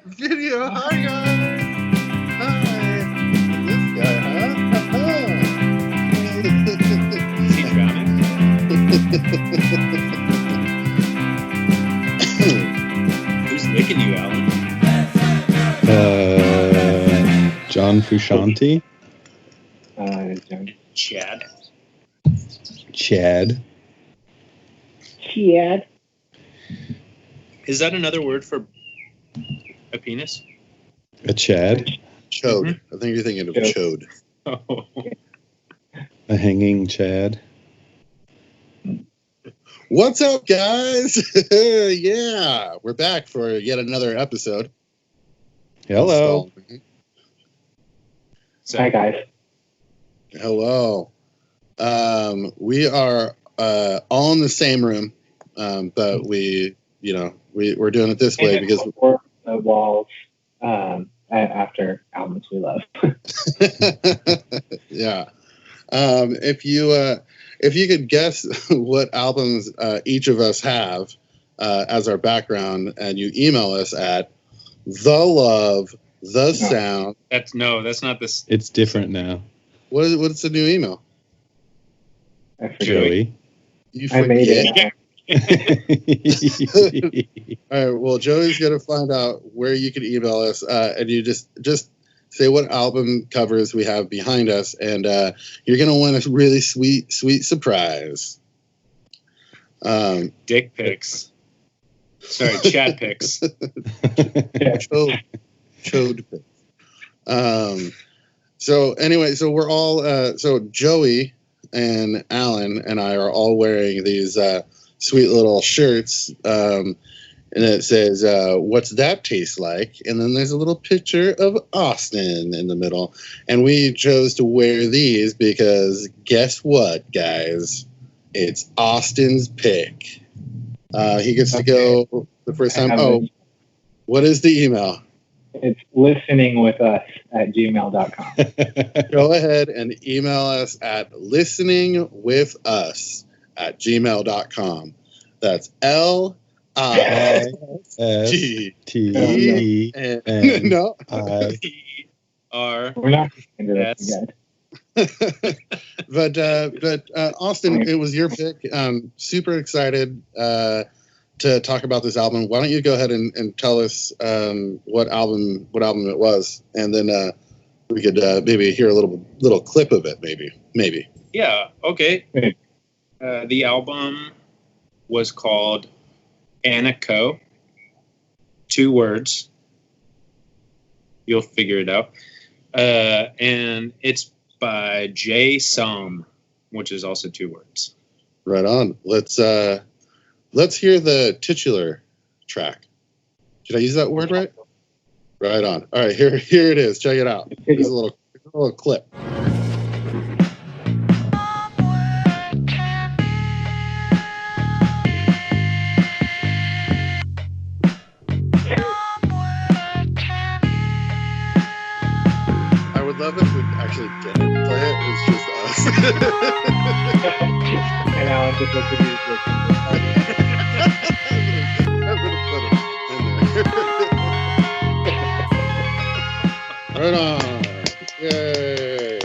Video. Hi, guys. Hi. This guy, huh? Is he drowning? Who's licking you, Alan? John Fushanti. Chad. Chad. Is that another word for a penis? A Chad. Chode. Mm-hmm. I think you're thinking of chode. Oh. A hanging Chad. What's up, guys? Yeah, we're back for yet another episode. Hello. So, Hi, guys. Hello. We are all in the same room, but we're doing it this way because The walls after albums we love. yeah. If you could guess what albums each of us have as our background, and you email us at thelove.thesound. that's not this. It's different now. What's the new email? I forget. Joey. You I made forget. it. All right. Well, Joey's gonna find out where you can email us, and you just say what album covers we have behind us, and you're gonna win a really sweet surprise. Dick pics. Sorry, Chad pics. Chode pics. So anyway, so we're all so Joey and Alan and I are all wearing these sweet little shirts, and it says "What's that taste like?" And then there's a little picture of Austin in the middle, and we chose to wear these because guess what, guys? It's Austin's pick. He gets to go the first time. Oh, what is the email? It's listeningwithus@gmail.com. Go ahead and email us at listeningwithus@gmail.com. That's LISTEN. No. R. We're not into this again. But Austin, it was your pick. Super excited to talk about this album. Why don't you go ahead and tell us what album it was, and then we could maybe hear a little clip of it, maybe. Yeah. Okay. The album was called Anak. 2 words. You'll figure it out. And it's by J. Som, which is also 2 words. Right on. Let's hear the titular track. Did I use that word right? Right on. All right, here it is. Check it out. Here's a little clip. I would love if we actually didn't play it. It's just us. And Alan just looked at me. I would have put it in there. Right on. Yay.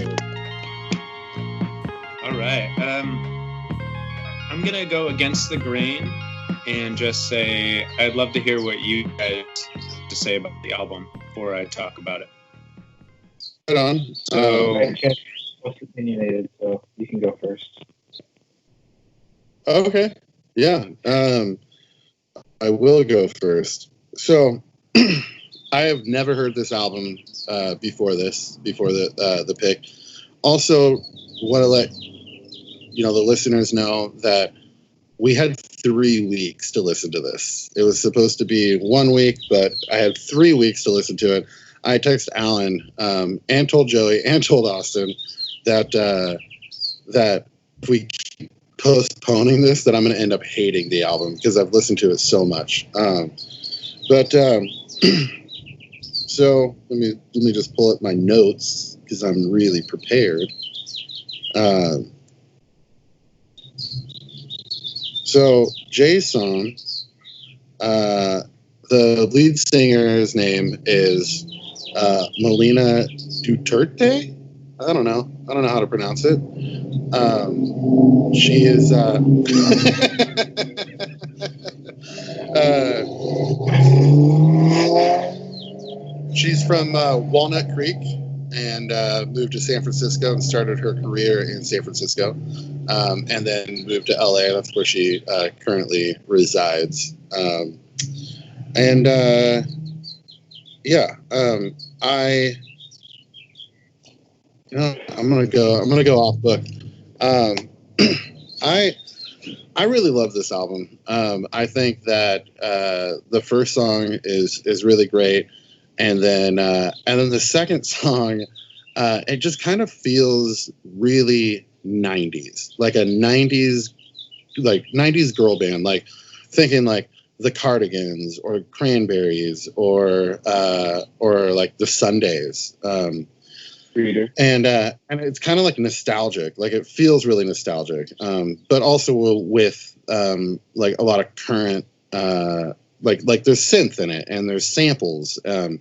All right. I'm going to go against the grain and just say I'd love to hear what you guys have to say about the album before I talk about it. Right on. So, Most opinionated, so you can go first. Okay. Yeah. I will go first. So I have never heard this album before the pick. Also, want to let the listeners know that we had 3 weeks to listen to this. It was supposed to be 1 week, but I had 3 weeks to listen to it. I texted Alan and told Joey and told Austin that if we keep postponing this, that I'm going to end up hating the album because I've listened to it so much. So let me just pull up my notes because I'm really prepared. So Jason the lead singer's name is Melina Duterte. I don't know how to pronounce it. She is she's from Walnut Creek and moved to San Francisco and started her career in San Francisco, and then moved to LA. That's where she currently resides. I'm gonna go off book. I really love this album. I think that the first song is really great, and then the second song, it just kind of feels really 90s, like a 90s girl band, like thinking like the Cardigans or Cranberries or like the Sundays. And it's kind of like nostalgic, like it feels really nostalgic, but also with like a lot of current, like there's synth in it and there's samples in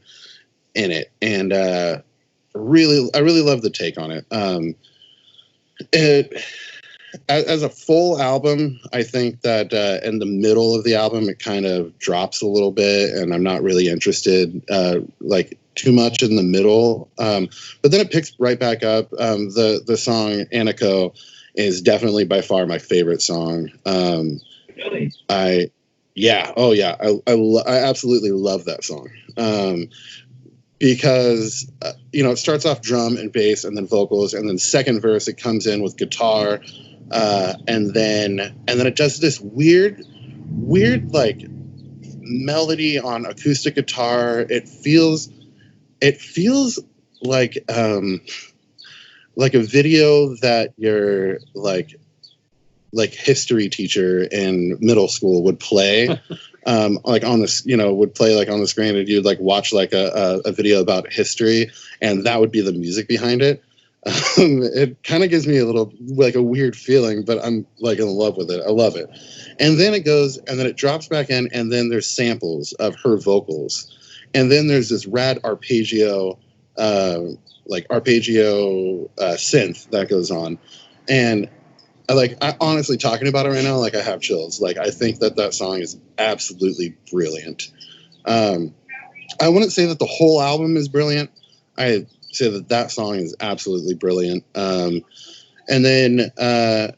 it, and I really love the take on it. As a full album, I think that in the middle of the album it kind of drops a little bit, and I'm not really interested like too much in the middle. But then it picks right back up. The song Anak is definitely by far my favorite song. Really? I absolutely love that song. Because it starts off drum and bass and then vocals, and then second verse it comes in with guitar, and then it does this weird like melody on acoustic guitar. It feels like a video that your like history teacher in middle school would play. Like on this, would play like on the screen, and you'd like watch like a video about history, and that would be the music behind it. It kind of gives me a little like a weird feeling, but I'm like in love with it. I love it. And then it goes, and then it drops back in, and then there's samples of her vocals, and then there's this rad arpeggio synth that goes on, and I honestly, talking about it right now, like I have chills. Like I think that song is absolutely brilliant. I wouldn't say that the whole album is brilliant. I say that song is absolutely brilliant. And then, but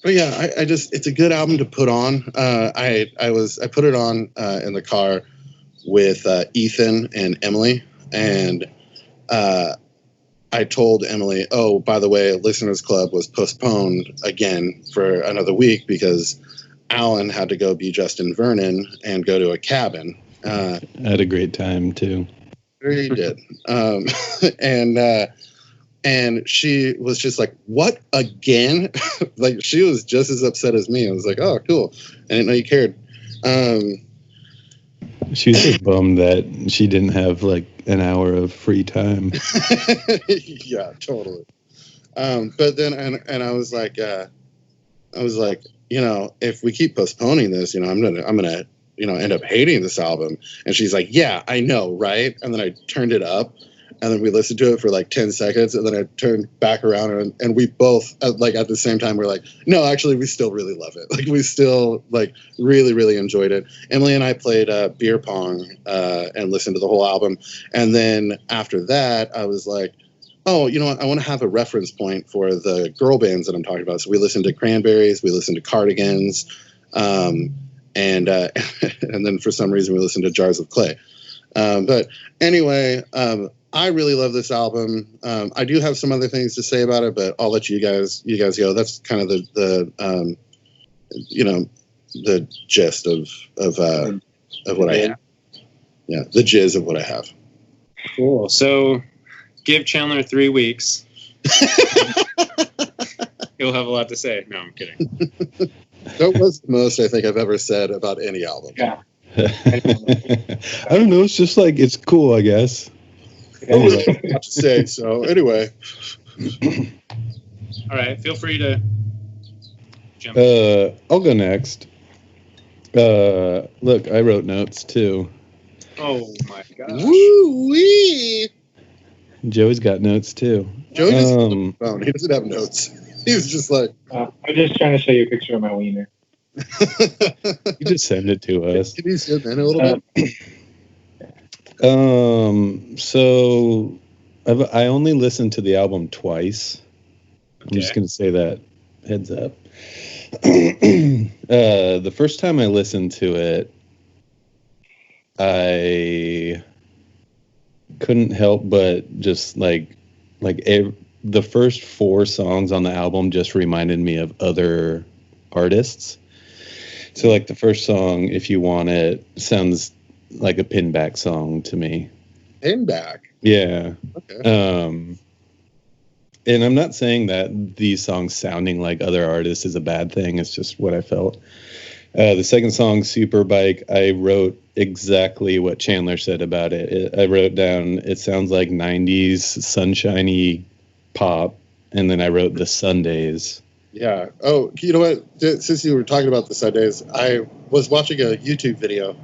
yeah, it's a good album to put on. I put it on in the car with Ethan and Emily, and I told Emily, oh, by the way, Listeners Club was postponed again for another week because Alan had to go be Justin Vernon and go to a cabin. I had a great time too. He did. And she was just like, what, again? Like she was just as upset as me. I was like, oh, cool. I didn't know you cared. She was just bummed that she didn't have like an hour of free time. Yeah, totally. But then, and I was like, if we keep postponing this, I'm gonna, end up hating this album. And she's like, yeah, I know, right? And then I turned it up, and then we listened to it for like 10 seconds, and then I turned back around, and we both at the same time were like, no, actually, we still really love it. Like we still like really, really enjoyed it. Emily and I played beer pong and listened to the whole album, and then after that, I was like, oh, you know what? I want to have a reference point for the girl bands that I'm talking about. So we listened to Cranberries, we listened to Cardigans, and then for some reason we listened to Jars of Clay. But anyway, I really love this album. I do have some other things to say about it, but I'll let you guys go. That's kind of the gist of what I have. Yeah, the jizz of what I have. Cool. So give Chandler 3 weeks. He'll have a lot to say. No, I'm kidding. That was the most I think I've ever said about any album. Yeah. I don't know. It's just like, it's cool, I guess. I was about to say, so anyway. All right, feel free to jump in. I'll go next. Look, I wrote notes too. Oh my gosh. Woo wee! Joey's got notes too. Joey just phone. He doesn't have notes. He was just like, I'm just trying to show you a picture of my wiener. You just send it to us. Can you zoom in a little bit? So I only listened to the album twice. I'm just gonna say that. Heads up. The first time I listened to it, I couldn't help but just the first 4 songs on the album just reminded me of other artists. So like the first song, If You Want It, sounds like a Pinback song to me. Pinback? Yeah. Okay. And I'm not saying that these songs sounding like other artists is a bad thing. It's just what I felt. The second song, Superbike, I wrote exactly what Chandler said about it. I wrote down, it sounds like 90s sunshiny pop. And then I wrote the Sundays. Yeah. Oh, you know what? Since you were talking about the Sundays, I was watching a YouTube video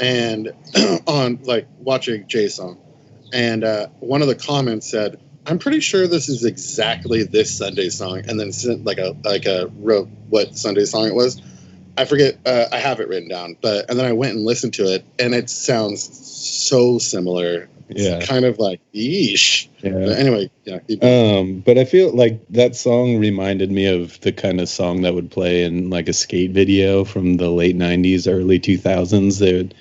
and on watching Jay's song. And one of the comments said, I'm pretty sure this is exactly this Sunday song, and then sent wrote what Sunday song it was. I forget. I have it written down, and then I went and listened to it, and it sounds so similar. It's kind of like yeesh. Yeah. But anyway, yeah. But I feel like that song reminded me of the kind of song that would play in like a skate video from the late '90s, early 2000s. They would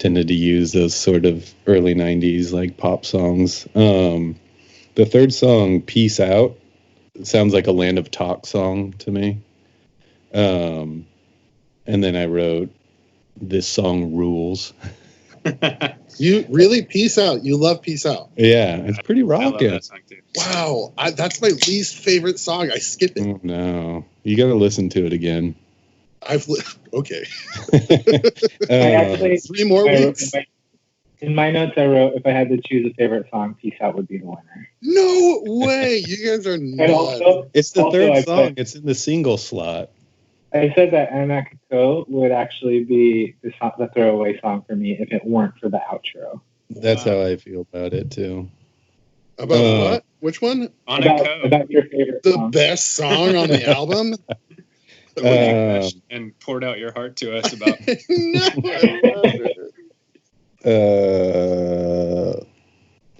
tended to use those sort of early '90s like pop songs. The third song, Peace Out, sounds like a Land of Talk song to me. And then I wrote, This Song Rules. You really? Peace Out. You love Peace Out. Yeah, it's pretty rocking. Wow. That's my least favorite song. I skip it. Oh, no. You got to listen to it again. Okay. I actually, 3 more weeks. In my notes, I wrote, if I had to choose a favorite song, Peace Out would be the winner. No way! You guys are nuts. It's the third song. It's in the single slot. I said that Anak would actually be the throwaway song for me if it weren't for the outro. That's how I feel about it, too. About what? Which one? About your favorite song. The best song on the album? And poured out your heart to us about...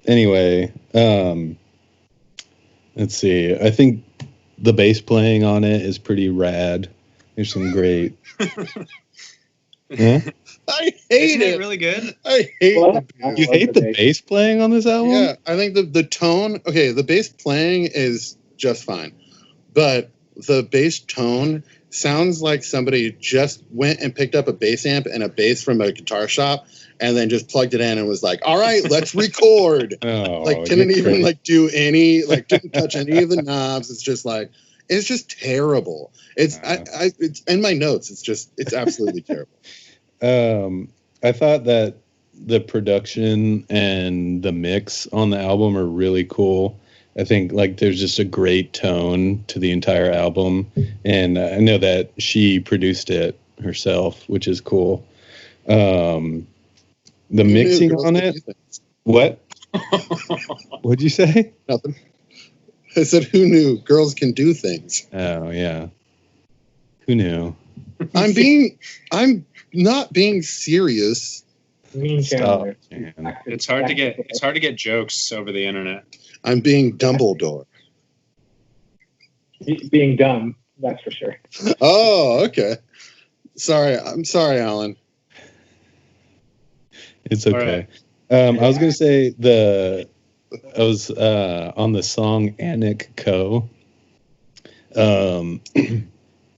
Anyway, let's see. I think the bass playing on it is pretty rad. There's some great. Huh? I hate it. Really good. I hate it. You hate the bass playing on this album? Yeah, I think the tone. Okay, the bass playing is just fine, but the bass tone sounds like somebody just went and picked up a bass amp and a bass from a guitar shop and then just plugged it in and was like, all right, let's record. Didn't even do any, didn't touch any of the knobs. It's just it's just terrible. It's it's in my notes. It's absolutely terrible. I thought that the production and the mix on the album are really cool. I think there's just a great tone to the entire album, and I know that she produced it herself, which is cool. The mixing on it. What? What'd you say? Nothing. I said, who knew girls can do things? Oh yeah. Who knew? I'm not being serious. Stop, it's hard to get jokes over the internet. I'm being Dumbledore. Being dumb, that's for sure. Oh, okay. I'm sorry, Alan. It's okay. I was gonna say I was on the song Anak.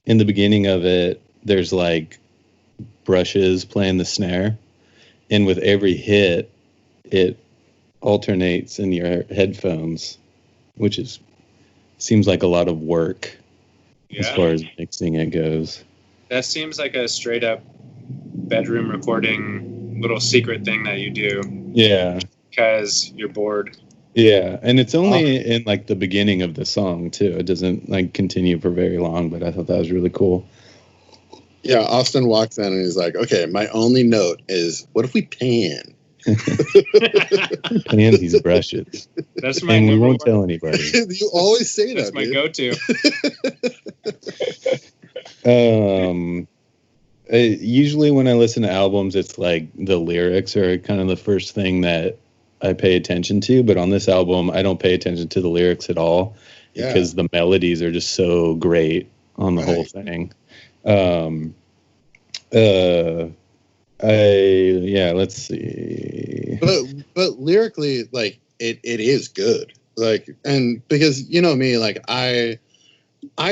In the beginning of it, there's brushes playing the snare, and with every hit, it alternates in your headphones, which seems like a lot of work as far as mixing it goes. That seems like a straight up bedroom recording little secret thing that you do. Yeah. Because you're bored. Yeah, and it's only in the beginning of the song too. It doesn't continue for very long, but I thought that was really cool. Yeah, Austin walks in and he's like, okay, my only note is, what if we pan? Pan these brushes. That's my And we number won't one. tell anybody. You always say That's that, my dude. go-to. Usually when I listen to albums, it's like the lyrics are kind of the first thing that I pay attention to. But on this album, I don't pay attention to the lyrics at all because the melodies are just so great on the whole thing. Let's see. But lyrically, like it is good. Like, and because you know me, like I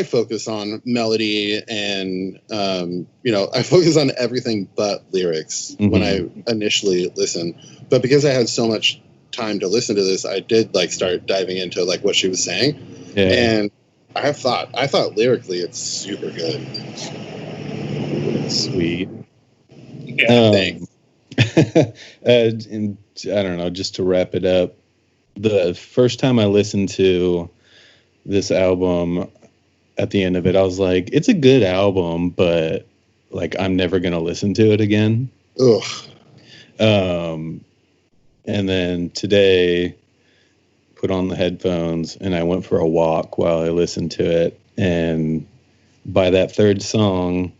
focus on melody and I focus on everything but lyrics when I initially listen. But because I had so much time to listen to this, I did like start diving into like what she was saying. Yeah. And I thought lyrically it's super good. Sweet. Yeah, thanks. And I don't know, just to wrap it up, the first time I listened to this album, at the end of it, I was like, it's a good album, but like I'm never gonna listen to it again. Ugh. And then today, put on the headphones and I went for a walk while I listened to it. And by that third song,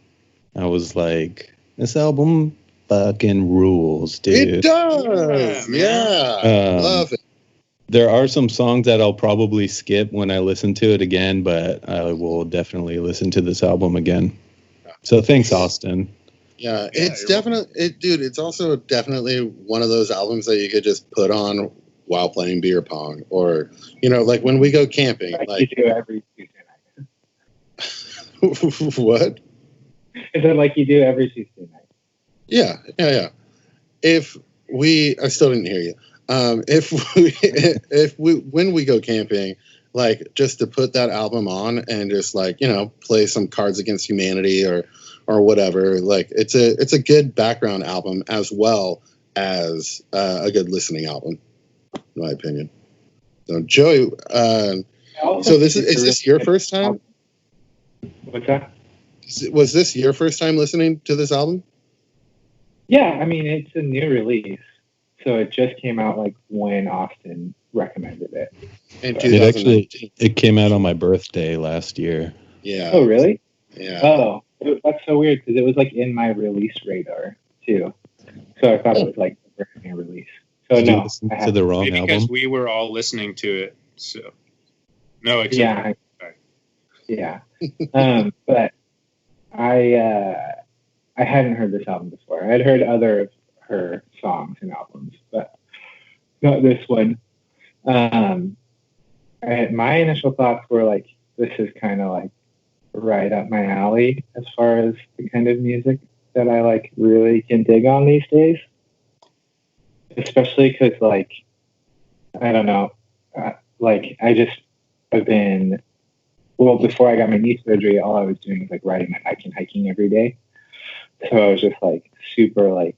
I was like, this album fucking rules, dude. It does. Yeah. Love it. There are some songs that I'll probably skip when I listen to it again, but I will definitely listen to this album again. So thanks, Austin. Yeah, it's definitely, dude, it's also definitely one of those albums that you could just put on while playing beer pong, or, like when we go camping. Like you do every Tuesday night. What? Is it like you do every Tuesday night? Yeah. I still didn't hear you. When we go camping, like just to put that album on and just like, play some Cards Against Humanity or whatever, like it's a good background album as well as a good listening album, in my opinion. So Joey, so is this your first time? What's that? Was this your first time listening to this album? Yeah, I mean, it's a new release. So it just came out like when Austin recommended it. In 2019. It came out on my birthday last year. Yeah. Oh, really? Yeah. Oh, that's so weird because it was like in my release radar too. So I thought it was like a brand new release. So Did no, you listen to the wrong album? Because we were all listening to it. So no, yeah. But I hadn't heard this album before. I had heard other of her songs and albums, but not this one. My initial thoughts were like, this is kind of like right up my alley as far as the kind of music that I like really can dig on these days. Especially because like, I don't know, like I've been, well, before I got my knee surgery, all I was doing was like riding my bike and hiking every day. So I was just like super like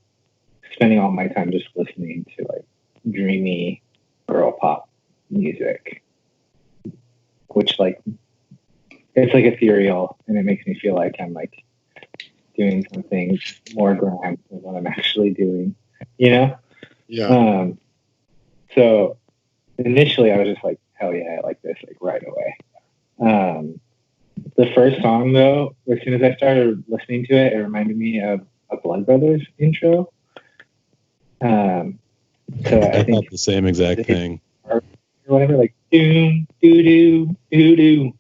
spending all my time just listening to like dreamy girl pop music, which like it's like ethereal and it makes me feel like I'm like doing something more grand than what I'm actually doing, Yeah. So initially I was just like, hell yeah, I like this like right away. The first song though, as soon as I started listening to it, it reminded me of a Blood Brothers intro. So I think thought the same exact thing. Or whatever, like doom doo doo doo doo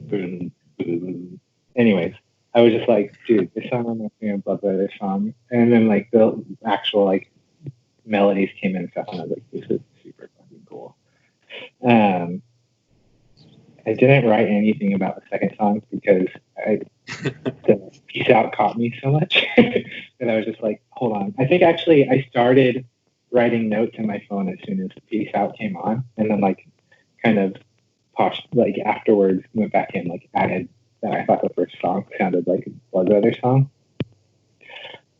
boom boom. Anyways, I was just like, dude, this song reminds me of Blood Brothers song, and then like the actual like melodies came in and stuff, and I was like, this is super fucking cool. I didn't write anything about the second song because the Peace Out caught me so much that I was just like, hold on. I think actually I started writing notes in my phone as soon as Peace Out came on, and then like kind of like afterwards went back and like added that I thought the first song sounded like a Blood Brothers song.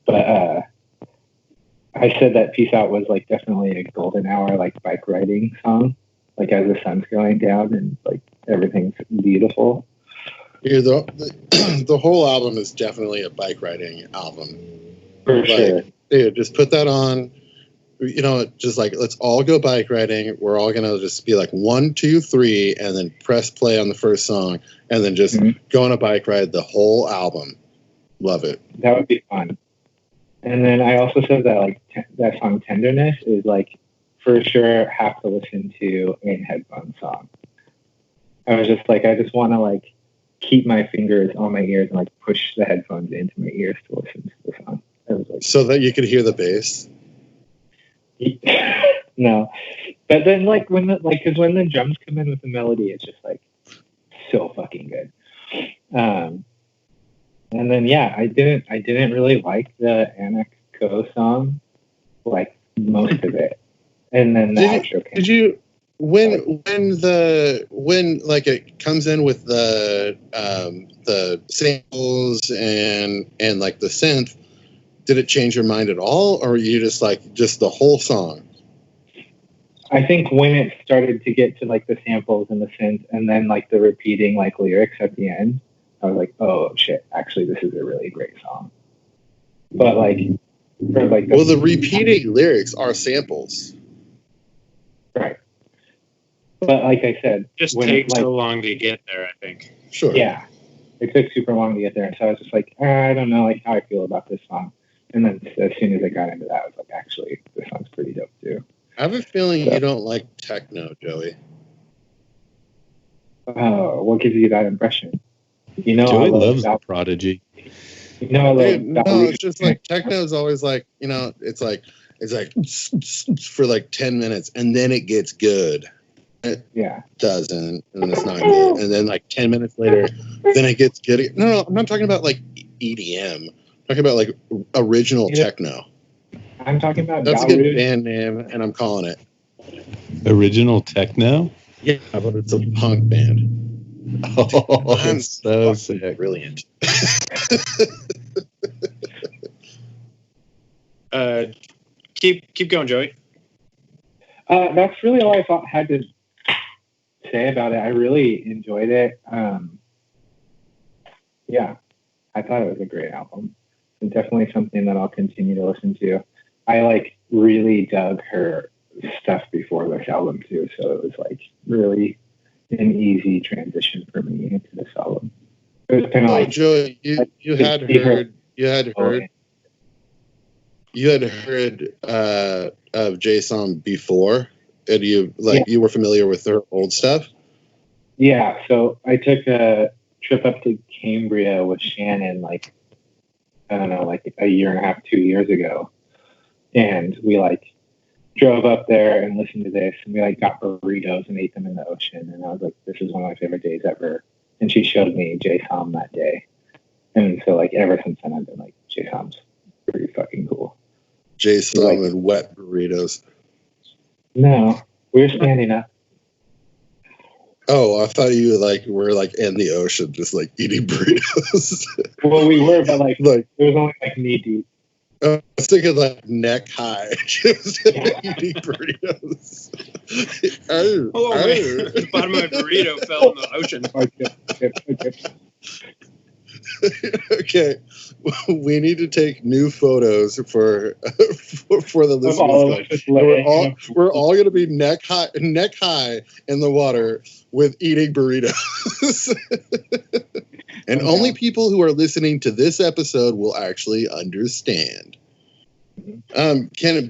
But I said that Peace Out was like definitely a golden hour like bike riding song, like as the sun's going down and like everything's beautiful. Here, the whole album is definitely a bike riding album. For sure. Dude, just put that on. You know, just like, let's all go bike riding. We're all gonna just be like 1, 2, 3, and then press play on the first song, and then just go on a bike ride the whole album. Love it. That would be fun. And then I also said that like that song "Tenderness" is like for sure have to listen to in headphone song. I was just like, I just want to like keep my fingers on my ears and like push the headphones into my ears to listen to the song. I was like, so that you could hear the bass. No, but then like when the drums come in with the melody, it's just like so fucking good. And then yeah, I didn't really like the Anak song, like most of it. And then the outro came. Did you when like it comes in with the samples and like the synth? Did it change your mind at all, or were you just like just the whole song? I think when it started to get to like the samples and the synth, and then like the repeating like lyrics at the end, I was like, oh shit! Actually, this is a really great song. But like, for like, the repeating lyrics are samples, right? But like I said, just takes so long to get there. I think. Sure. Yeah, it took super long to get there, so I was just like, I don't know, like how I feel about this song. And then as soon as I got into that, I was like, actually, this song's pretty dope too. I have a feeling you don't like techno, Joey. Oh, what gives you that impression? You know, Joey loves Prodigy. You know, I love. No, it's just like techno is always like, you know, it's like for like 10 minutes, and then it gets good. It doesn't, and it's not good. And then like 10 minutes later, then it gets good. No, I'm not talking about like EDM. I'm talking about like original techno. I'm talking about. That's a good band name, and I'm calling it Original Techno. Yeah, but it's a punk band. Oh, that's so sick! Brilliant. Keep going, Joey. That's really all I had to say about it. I really enjoyed it. Yeah, I thought it was a great album. It's definitely something that I'll continue to listen to. I like really dug her stuff before this album too, so it was like really an easy transition for me into this album. It was kind of like Joey, you had heard of Jason before, and you were familiar with her old stuff. Yeah, so I took a trip up to Cambria with Shannon, like I don't know, like a year and a half, 2 years ago, and we like drove up there and listened to this, and we like got burritos and ate them in the ocean, and I was like, this is one of my favorite days ever. And she showed me J-Som that day, and so like ever since then I've been like, J-Som's pretty fucking cool. J-Som and wet burritos. No, we were standing up. Oh, I thought you were like in the ocean, just like eating burritos. Well, we were, but like it was only like knee deep. I was thinking like neck high, just eating burritos. The bottom of my burrito fell in the ocean. Okay, we need to take new photos for the listeners. We're all going to be neck high in the water with eating burritos, and only people who are listening to this episode will actually understand.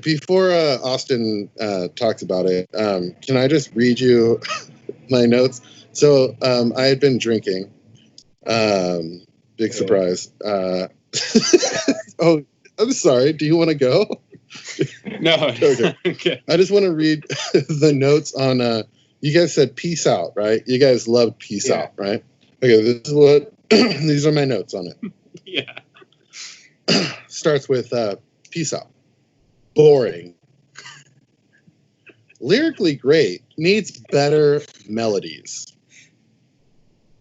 Before Austin talks about it, can I just read you my notes? So I had been drinking. Big surprise. Oh, I'm sorry. Do you want to go? No. Okay. Okay. I just want to read the notes on. You guys said peace out, right? You guys loved peace out, right? Okay, this is what. These are my notes on it. Yeah. Starts with peace out. Boring. Lyrically great. Needs better melodies.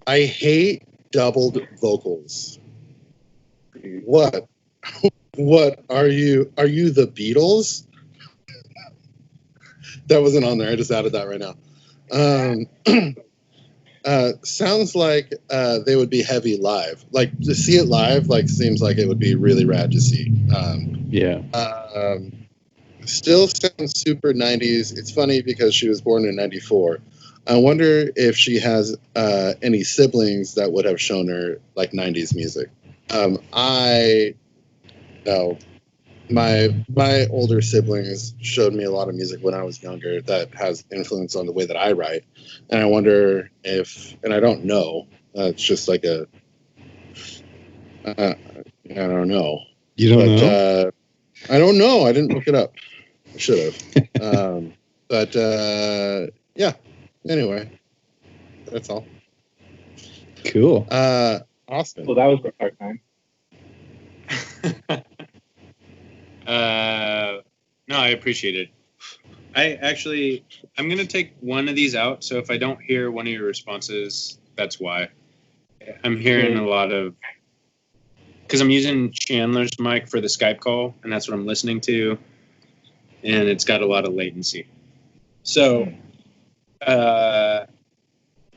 I hate doubled vocals. What are you the Beatles? That wasn't on there. I just added that right now. Sounds like they would be heavy live. Like to see it live, like seems like it would be really rad to see. Still sounds super 90s. It's funny because she was born in 94. I wonder if she has any siblings that would have shown her like 90s music. I know my older siblings showed me a lot of music when I was younger that has influence on the way that I write, and I wonder if, and I don't know. It's just like I don't know. You don't know? I don't know. I didn't look it up. I should have. Yeah. Anyway, that's all. Cool. Austin. Well, that was the hard time. No, I appreciate it. I'm going to take one of these out. So if I don't hear one of your responses, that's why. I'm hearing a lot of, because I'm using Chandler's mic for the Skype call, and that's what I'm listening to. And it's got a lot of latency. So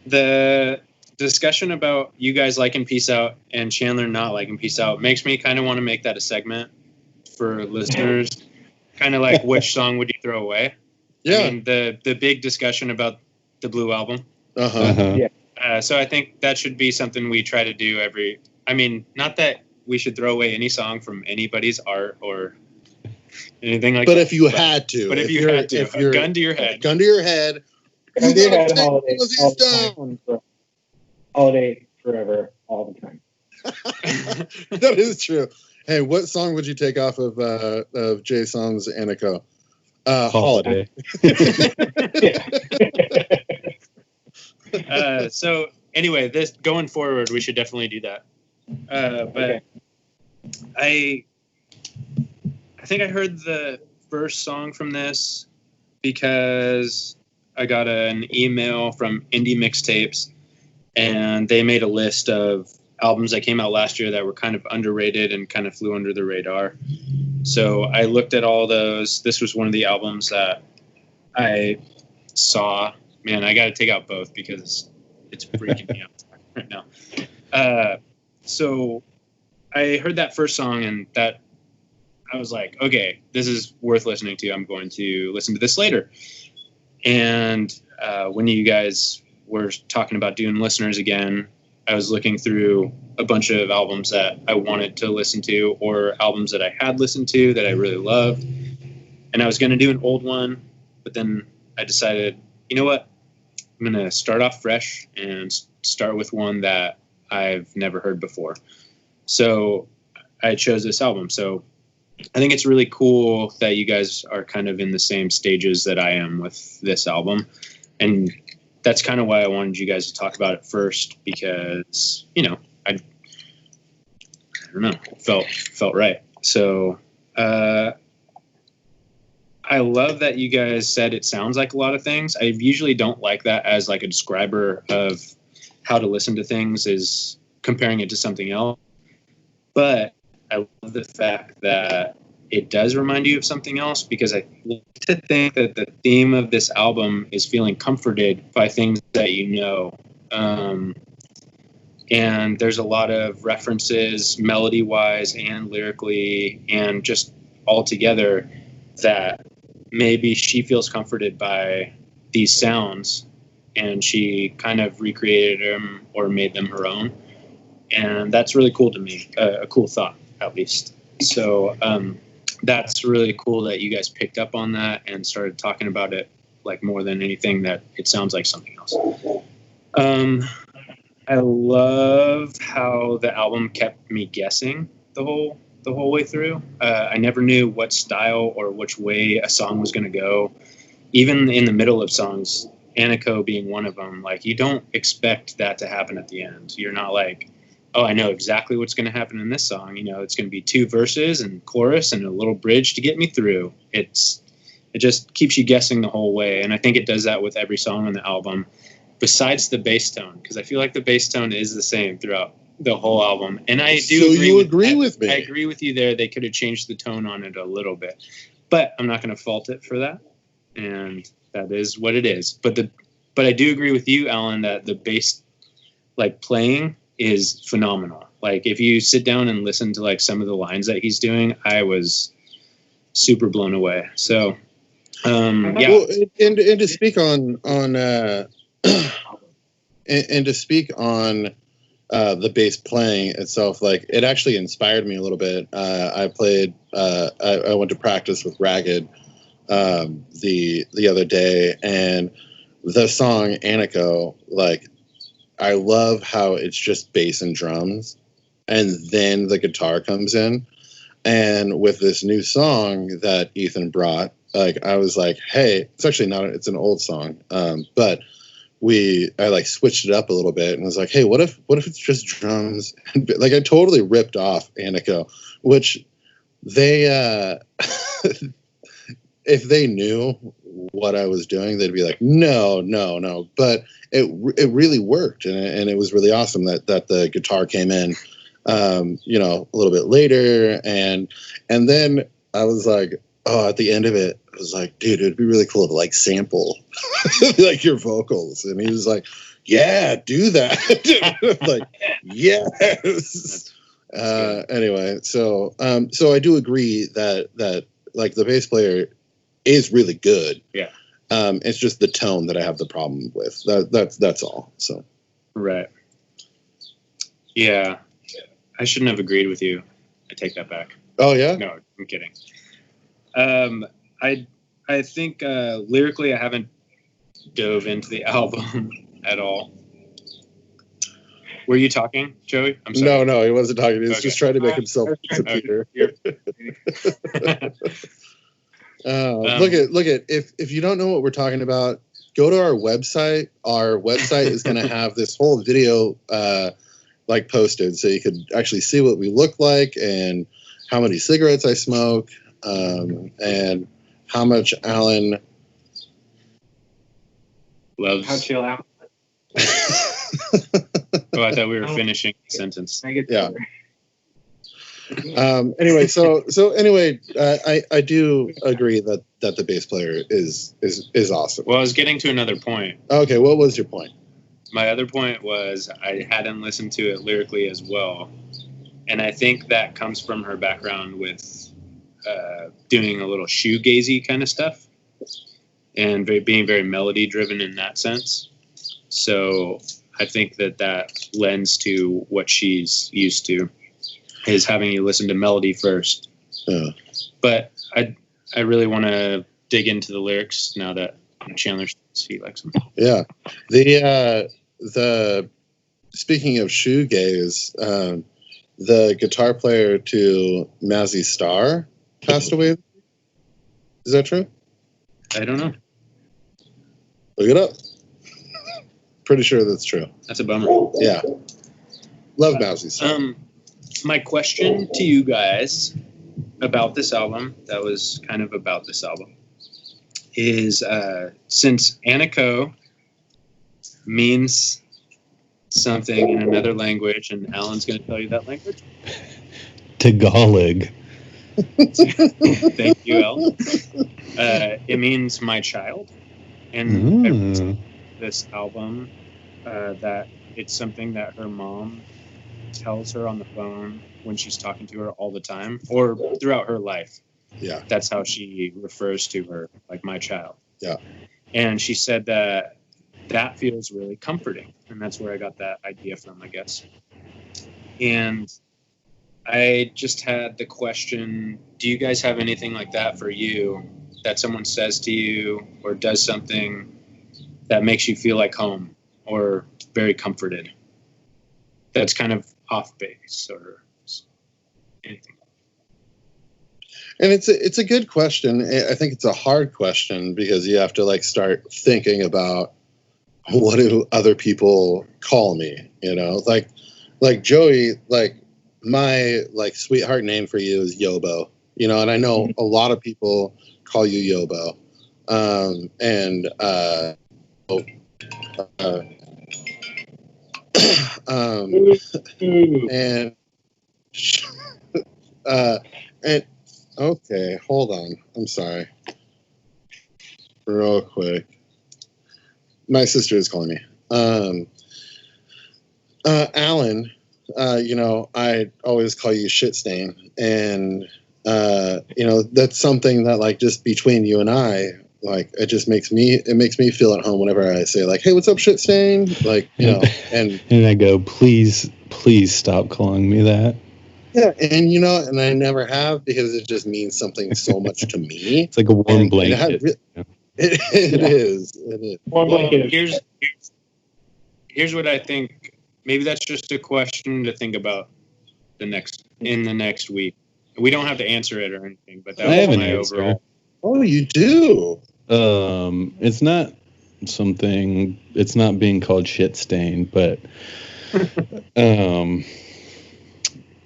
the discussion about you guys liking Peace Out and Chandler not liking Peace Out makes me kind of want to make that a segment for listeners. Kind of like, which song would you throw away? Yeah. I mean, the big discussion about the Blue Album. Yeah. So I think that should be something we try to do not that we should throw away any song from anybody's art or anything like that. But if you had to. But if you had to, a gun to your head. Gun to your head. Holiday forever, all the time. That is true. Hey, what song would you take off of Jay Song's Aniko? Holiday. So anyway, this going forward, we should definitely do that. But I think I heard the first song from this because I got an email from Indie Mixtapes, and they made a list of albums that came out last year that were kind of underrated and kind of flew under the radar. So I looked at all those. This was one of the albums that I saw. Man, I got to take out both because it's freaking me out right now. So I heard that first song, and that I was like, okay, this is worth listening to. I'm going to listen to this later. And when you guys were talking about doing listeners again, I was looking through a bunch of albums that I wanted to listen to, or albums that I had listened to that I really loved. And I was going to do an old one, but then I decided, you know what? I'm going to start off fresh and start with one that I've never heard before. So I chose this album. So I think it's really cool that you guys are kind of in the same stages that I am with this album. And that's kind of why I wanted you guys to talk about it first, because, I don't know, felt right. So I love that you guys said it sounds like a lot of things. I usually don't like that as like a describer of how to listen to things, is comparing it to something else. But I love the fact that it does remind you of something else, because I like to think that the theme of this album is feeling comforted by things that you know. And there's a lot of references, melody-wise and lyrically, and just all together, that maybe she feels comforted by these sounds, and she kind of recreated them or made them her own. And that's really cool to me, a cool thought, at least. So that's really cool that you guys picked up on that and started talking about it, like, more than anything, that it sounds like something else. I love how the album kept me guessing the whole way through. I never knew what style or which way a song was going to go. Even in the middle of songs, Aniko being one of them, like, you don't expect that to happen at the end. You're not like, oh, I know exactly what's going to happen in this song. It's going to be 2 verses and chorus and a little bridge to get me through. It just keeps you guessing the whole way. And I think it does that with every song on the album, besides the bass tone, because I feel like the bass tone is the same throughout the whole album. And I do agree with me. I agree with you there. They could have changed the tone on it a little bit, but I'm not going to fault it for that. And that is what it is. But But I do agree with you, Alan, that the bass like playing is phenomenal. Like if you sit down and listen to like some of the lines that he's doing, I was super blown away. So yeah. Well, and to speak on and to speak on the bass playing itself, like it actually inspired me a little bit. I played I went to practice with Ragged the other day, and the song Anak, like I love how it's just bass and drums, and then the guitar comes in. And with this new song that Ethan brought, like I was like, hey, it's actually not, it's an old song, but I like switched it up a little bit and was like, hey, what if it's just drums? Like I totally ripped off Anak, which they if they knew what I was doing, they'd be like, no. But it really worked, and it was really awesome that the guitar came in, a little bit later, and then I was like, oh, at the end of it, I was like, dude, it'd be really cool to like sample like your vocals, and he was like, yeah, do that. Like, yes. Anyway, so I do agree that like the bass player is really good. Yeah. It's just the tone that I have the problem with. That's all. So. Right. Yeah. I shouldn't have agreed with you. I take that back. Oh yeah? No, I'm kidding. I think lyrically I haven't dove into the album at all. Were you talking, Joey? I'm sorry. No, he wasn't talking. He was Okay. just trying to make himself disappear. Look at if you don't know what we're talking about, go to our website. Our website is going to have this whole video like posted, so you could actually see what we look like and how many cigarettes I smoke, and how much Alan loves. How chill out. Oh, I thought we were finishing the sentence. Yeah. Anyway, so anyway, I do agree that the bass player is awesome. Well, I was getting to another point. Okay, what was your point? My other point was I hadn't listened to it lyrically as well, and I think that comes from her background with doing a little shoegazy kind of stuff, and being very melody driven in that sense. So I think that lends to what she's used to, is having you listen to melody first. Yeah. But I really want to dig into the lyrics now that Chandler says he likes them. Yeah. The speaking of shoegaze, the guitar player to Mazzy Star passed away. Is that true? I don't know. Look it up. Pretty sure that's true. That's a bummer. Yeah. Love Mazzy Star. My question to you guys about this album, that was kind of about this album, is since Anako means something in another language, and Alan's going to tell you that language. Tagalog. Thank you, Al. It means my child. And I read this album that it's something that her mom tells her on the phone when she's talking to her all the time, or throughout her life. Yeah. That's how she refers to her, like my child. Yeah. And she said that feels really comforting. And that's where I got that idea from, I guess. And I just had the question, do you guys have anything like that for you, that someone says to you or does something that makes you feel like home or very comforted? That's kind of off base or anything. And it's a good question. I think it's a hard question because you have to like start thinking about, what do other people call me? You know, like Joey, like my like sweetheart name for you is Yobo. You know, and I know a lot of people call you Yobo. And okay, hold on. I'm sorry. Real quick. My sister is calling me. Alan, I always call you shit stain, and that's something that like just between you and I, like it makes me feel at home whenever I say like, hey, what's up, shit stain? Like, and I go, please stop calling me that. Yeah, and and I never have, because it just means something so much to me. It's like a warm blanket. It is. Well, here's what I think. Maybe that's just a question to think about in the next week. We don't have to answer it or anything, but that was my overall. Oh, you do? It's not being called shit stain, but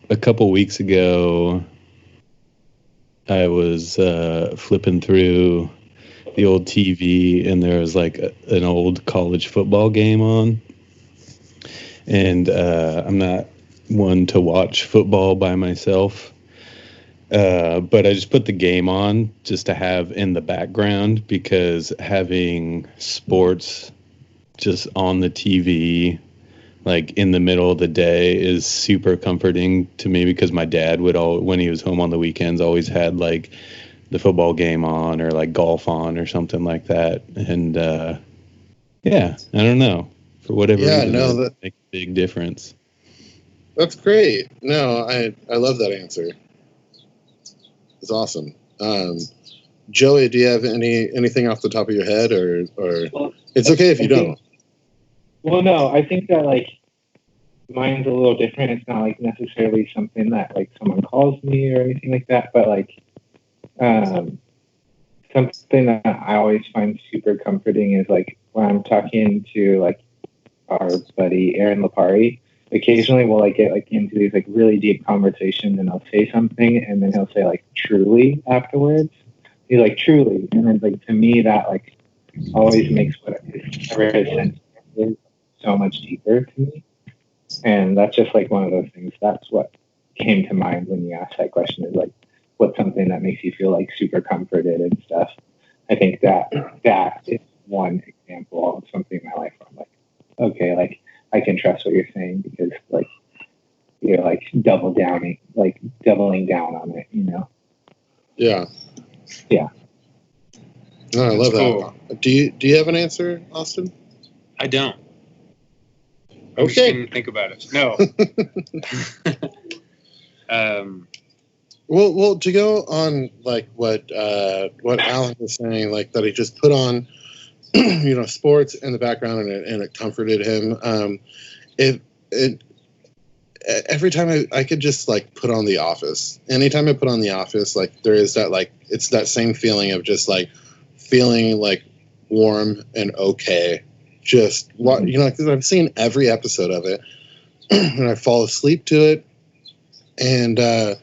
a couple weeks ago, I was flipping through the old TV, and there was like an old college football game on. And I'm not one to watch football by myself, but I just put the game on just to have in the background, because having sports just on the TV like in the middle of the day is super comforting to me, because my dad would when he was home on the weekends, always had like the football game on or like golf on or something like that. And I don't know, for whatever reason, that makes a big difference. That's great. No, I love that answer. It's awesome. Joey, do you have anything off the top of your head, or it's okay if you don't? Well, no, I think that like mine's a little different. It's not like necessarily something that like someone calls me or anything like that, but like something that I always find super comforting is like when I'm talking to like our buddy Aaron Lapari. Occasionally we'll like get like into these like really deep conversations, and I'll say something and then he'll say like truly afterwards. He's like truly, and then like to me that like always makes whatever his sense is so much deeper to me. And that's just like one of those things. That's what came to mind when you asked that question, is like what's something that makes you feel like super comforted and stuff. I think that is one example of something in my life where I'm like, okay, like I can trust what you're saying, because like you're like doubling down on it, Yeah. No, I love that. Do you have an answer, Austin? I don't. Okay. Think about it. No. Well, to go on like what Alan was saying, like that he just put on, sports in the background, and it comforted him. Every time I could just like put on The Office. Anytime I put on The Office, like there is that like it's that same feeling of just like feeling like warm and okay. Just because I've seen every episode of it, and I fall asleep to it, and yeah,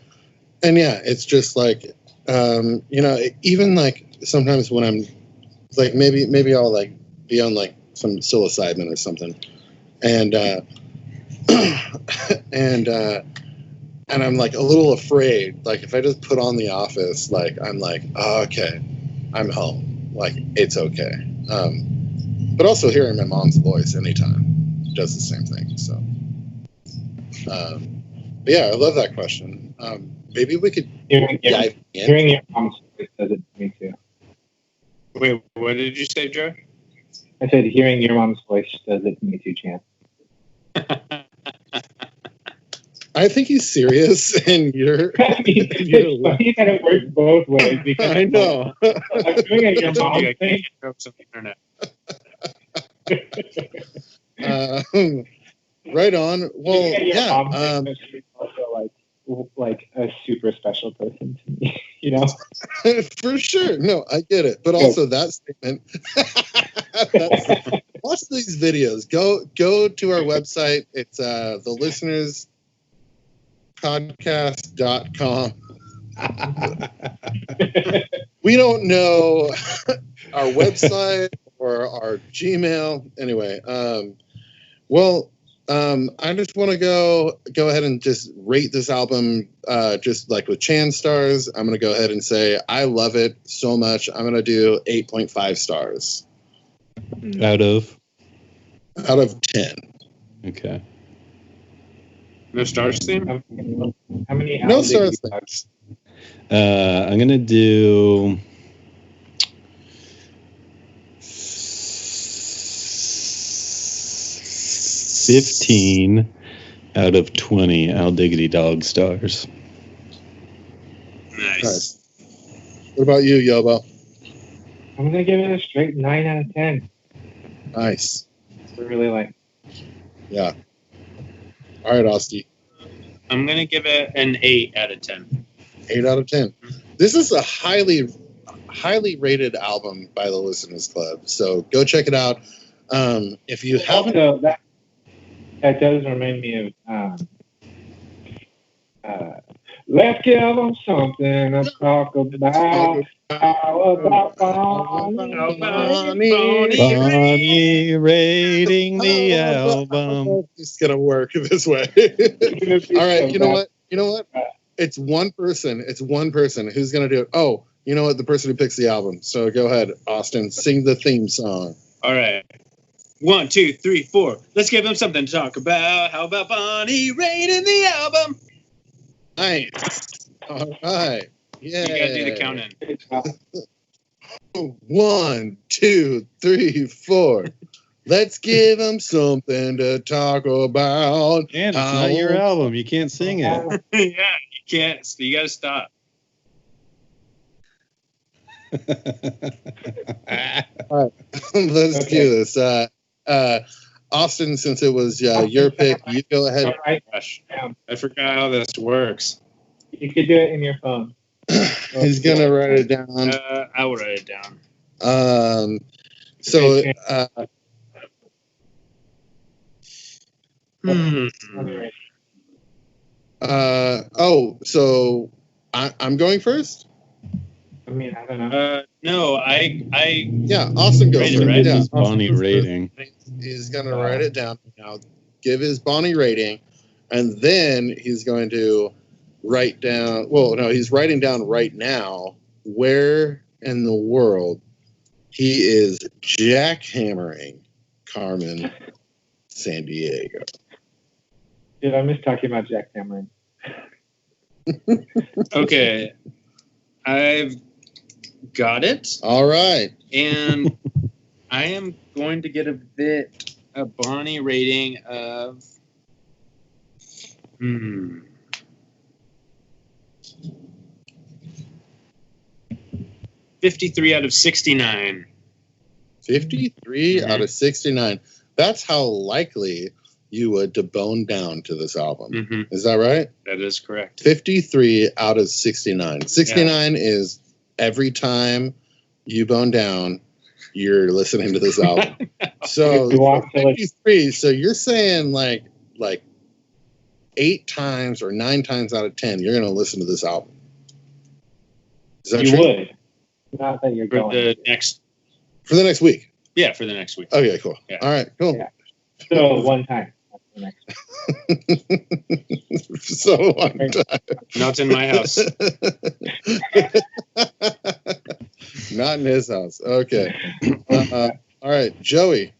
it's just like even like sometimes when I'm like maybe I'll like be on like some psilocybin or something, and and I'm like a little afraid, like if I just put on The Office, like I'm like, oh, okay, I'm home, like it's okay. But also hearing my mom's voice anytime does the same thing. So, but yeah, I love that question. Maybe we could hearing your mom's voice does it to me too. Wait, what did you say, Joe? I said hearing your mom's voice does it to me too, Chan. I think he's serious, and you're. It's funny that it works both ways, because I know. I'm doing it your mom's thing. Internet. Right on. Well, yeah. Also, like a super special person to me, For sure. No, I get it. But also that statement. Watch these videos. Go to our website. It's thelistenerspodcast.com. We don't know our website or our Gmail. Anyway, I just want to go ahead and just rate this album, just like with Chan stars. I'm going to go ahead and say I love it so much. I'm going to do 8.5 stars. Out of? Out of 10. Okay. No stars theme? How many No hours did stars. you Thanks. I'm going to do 15 out of 20 Al Diggity Dog stars. Nice. What about you, Yobo? I'm gonna give it a straight 9 out of 10. Nice. I really like. Yeah. All right, Austin. I'm going to give it an 8 out of 10. 8 out of 10. This is a highly rated album by the Listeners Club. So go check it out. If you haven't... Also, that does remind me of let's give them something to talk about. How about Bonnie rating the album. It's going to work this way. All right, you know what? It's one person. It's one person who's going to do it. Oh, you know what? The person who picks the album. So go ahead, Austin. Sing the theme song. All right. 1, 2, 3, 4. Let's give them something to talk about. How about Bonnie rating the album? Nice. All right. Yeah. You gotta do the count in. 1, 2, 3, 4. Let's give them something to talk about. And it's not your album. You can't sing it. Yeah, you can't. So you gotta stop. All right. Let's do this. Austin, since it was your pick, you go ahead. All right. Gosh, I forgot how this works. You could do it in your phone. He's going to write it down. I will write it down. So, so I'm going first? I mean, I don't know. No, Yeah, Austin goes Rated, first. right? Yeah, His Bonnie rating. He's going to write it down now, give his Bonnie rating, and then he's going to write down, well, no, he's writing down right now where in the world he is jackhammering Carmen Sandiego. Dude, I miss talking about Jack Cameron. Okay. I've got it. All right. And I am going to get a Bonnie rating of 53 out of 69. 53 out of 69. That's how likely you would to bone down to this album. Mm-hmm. Is that right? That is correct. 53 out of 69. 69 is every time you bone down, you're listening to this album. So 53. So you're saying like 8 times or 9 times out of 10, you're going to listen to this album. Is that You true? would. Not that you're For going. For the next week. Yeah, for the next week. Okay, cool. Yeah. All right, cool. Yeah. So one time. That's the next. So one time. Not in my house. Not in his house. Okay. All right, Joey.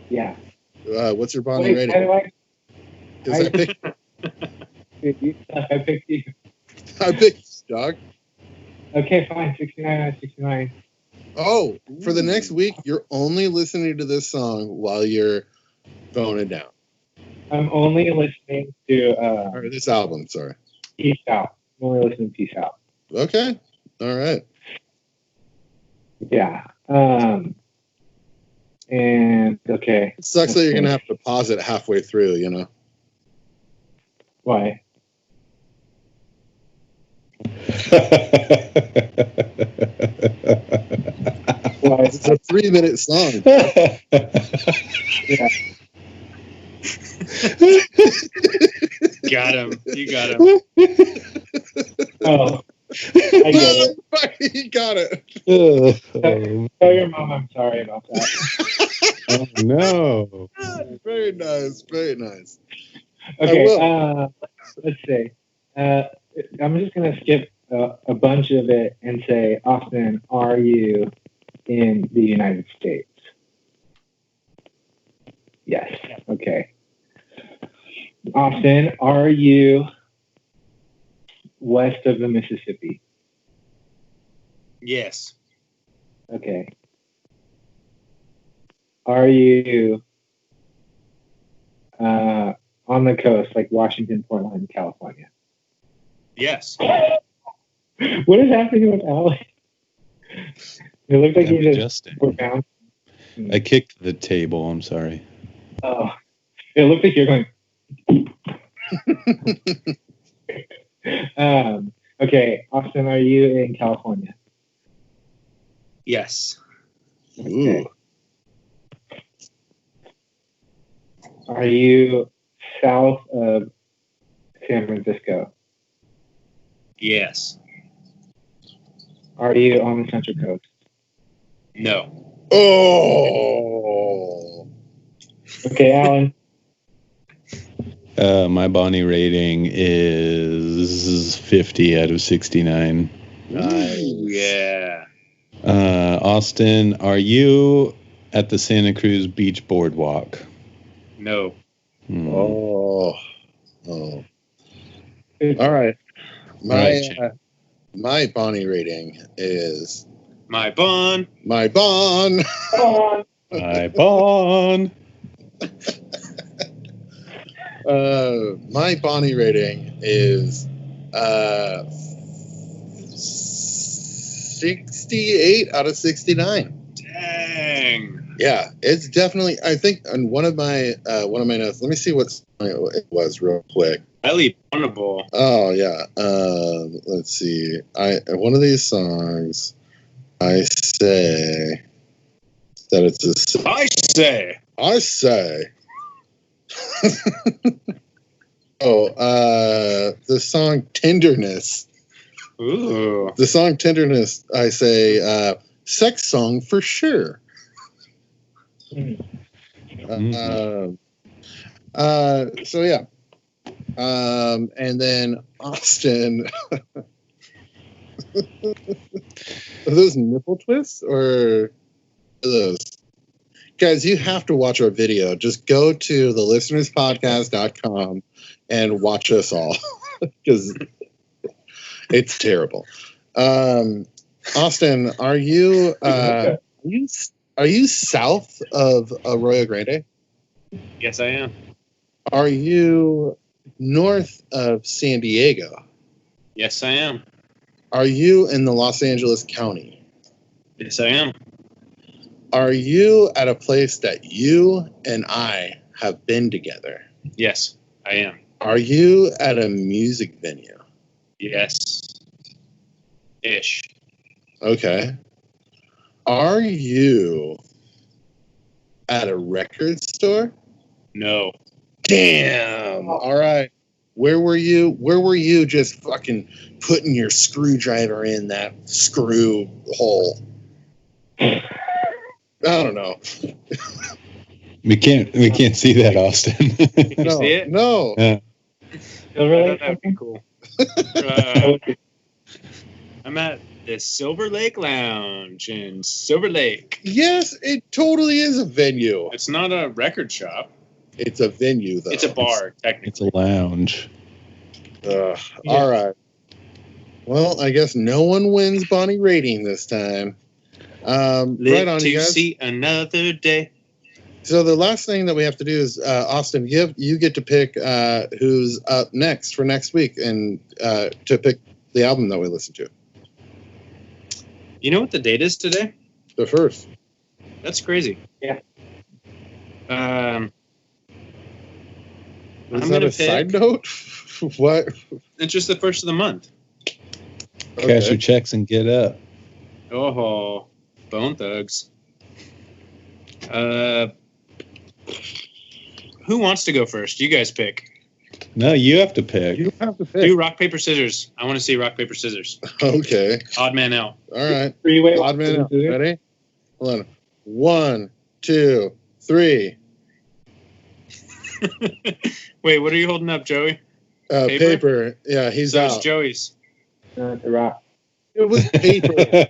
Yeah. What's your Bonnie rating? I picked you. I picked dog. Okay, fine. 69 out of 69. Oh, for the next week, you're only listening to this song while you're boning down. I'm only listening to Or this album, sorry. Peace Out. I'm only listening to Peace Out. Okay. All right. Yeah. And okay. It sucks that you're gonna have to pause it halfway through, you know. Why? Why? It's a 3-minute song. Yeah. Got him. You got him. Oh, I get it. He got it. Tell your mom I'm sorry about that. Oh, no. Very nice. Very nice. Okay, will. let's see. I'm just going to skip a bunch of it and say, Austin, are you in the United States? Yes. Okay. Austin, are you west of the Mississippi? Yes. Okay. Are you on the coast, like Washington, Portland, California? Yes. What is happening with Alex? It looks like I'm he just adjusting. put down. I kicked the table. I'm sorry. Oh, it looks like you're going. Okay, Austin, are you in California? Yes. Ooh. Are you south of San Francisco? Yes. Are you on the Central Coast? No. Oh. Okay, Alan. My Bonnie rating is 50 out of 69. Nice. Yeah. Austin, are you at the Santa Cruz Beach Boardwalk? No. Oh. All right. My Bonnie rating is My Bon. my Bon. Hi, Bon. My Bonnie rating is 68 out of 69. Dang. Yeah, it's definitely. I think on one of my notes. Let me see what song it was real quick. Highly vulnerable. Oh yeah. Let's see. One of these songs. I say that it's a. I say. The song "Tenderness." Ooh. The song "Tenderness." I say, sex song for sure. So yeah. And then Austin. Are those nipple twists or are those? Guys, you have to watch our video. Just go to thelistenerspodcast.com and watch us all because it's terrible. Austin, are you south of Arroyo Grande? Yes, I am. Are you north of San Diego? Yes, I am. Are you in the Los Angeles County? Yes, I am. Are you at a place that you and I have been together? Yes, I am. Are you at a music venue? Yes. Ish. Okay. Are you at a record store? No. Damn. All right. Where were you? Where were you just fucking putting your screwdriver in that screw hole? I don't know. We can't see that, Austin. Can you see it? No. Yeah. I thought that would be cool. I'm at the Silver Lake Lounge in Silver Lake. Yes, it totally is a venue. It's not a record shop. It's a venue, though. It's a bar, technically. It's a lounge. Yeah. All right. Well, I guess no one wins Bonnie rating this time. Live right on, to you guys. see another day. So the last thing that we have to do is, Austin, you get to pick who's up next for next week and to pick the album that we listen to. You know what the date is today? The first. That's crazy. Yeah. Is I'm that gonna a side note? What? It's just the first of the month. Cash your checks and get up. Oh, Bone Thugs. Who wants to go first? You guys pick. No, you have to pick. You have to pick. Do rock, paper, scissors. I want to see rock, paper, scissors. Okay. Odd man out. All right. Three-way. Odd man out. Ready? Hold on. 1, 2, 3. Wait, what are you holding up, Joey? Paper. Yeah, he's So it's out. Joey's. The rock. It was paper.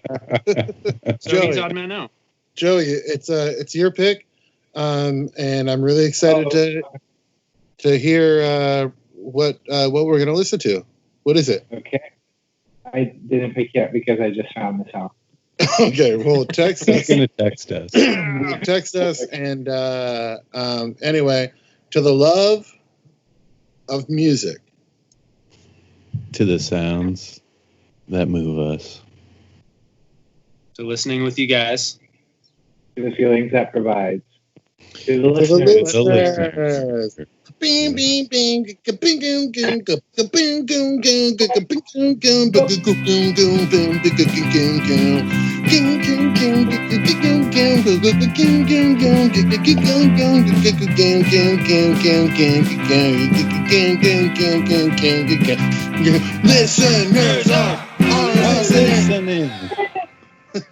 So Joey. he's odd man out. Joey, it's your pick. and I'm really excited to hear what we're gonna listen to. What is it? Okay. I didn't pick yet because I just found this out. Okay, well, text He's us. gonna text us. Text us, and anyway, to the love of music, To the sounds that move us. To listening with you guys. To the feelings that provides. To the to the listeners. The listeners. Bing, bing, bing, bing, bing, bing, bing, bing, bing, bing, bing, listeners are listening. Listening.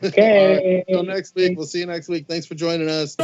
Okay. Until next week. We'll see you next week. Thanks for joining us.